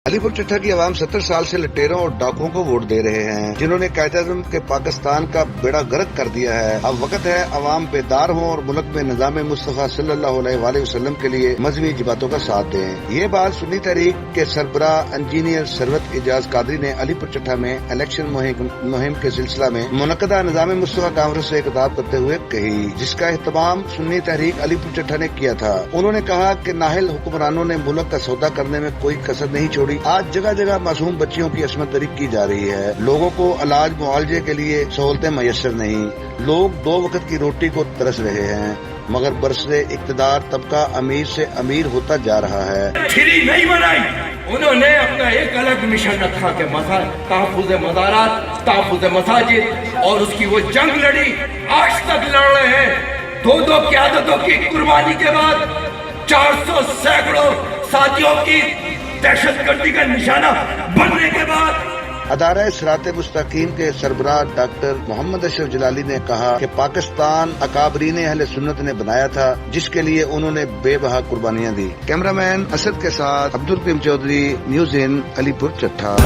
अलीपुर चट्ठा की आवाम 70 साल से लटेरों और डाकुओं को वोट दे रहे हैं, जिन्होंने कायदे-ए-आज़म के पाकिस्तान का बेड़ा गर्क कर दिया है। अब वक्त है आवाम बेदार हों और मुल्क में निज़ाम मुस्तफ़ा सल्लल्लाहु अलैहि वसल्लम के लिए मजहबी जमातों का साथ दें। ये बात सुन्नी तहरीक के सरबराह इंजीनियर सरवत एजाज कादरी ने अलीपुर चट्ठा में इलेक्शन मुहिम के सिलसिला में मुनक़दा निज़ाम मुस्तफ़ा कॉन्फ्रेंस से खिताब करते हुए कही, जिसका एहतमाम सुन्नी तहरीक अलीपुर चट्ठा ने किया था। उन्होंने कहा कि नाहिल हुक्मरानों ने मुल्क का सौदा करने में कोई कसर नहीं छोड़ी। आज जगह जगह मासूम बच्चियों की असमत दरी की जा रही है। लोगों को इलाज मुआवजे के लिए सहूलतें मयसर नहीं। लोग 2 वक्त की रोटी को तरस रहे हैं, मगर बरसे इक़्तिदार तबका अमीर से अमीर होता जा रहा है। फ्री नहीं बनाई, उन्होंने अपना एक अलग मिशन रखा कि तहफ़्फ़ुज़ मज़ारात, तहफ़्फ़ुज़ मसाजिद, और उसकी वो जंग लड़ी, आज तक लड़ रहे हैं। 2 क़यादतों की कुर्बानी के बाद 400 सैकड़ों साथियों की दहशतगर्दी का निशाना बनने के बाद अदारा सिराते मुस्तकीम के सरबराह डॉक्टर मोहम्मद अशरफ जलाली ने कहा कि पाकिस्तान अकाबरीन अहले सुन्नत ने बनाया था, जिसके लिए उन्होंने बेबहा कुर्बानियां दी। कैमरामैन असद के साथ अब्दुल करीम चौधरी, न्यूज़ इन अलीपुर चट्ठा।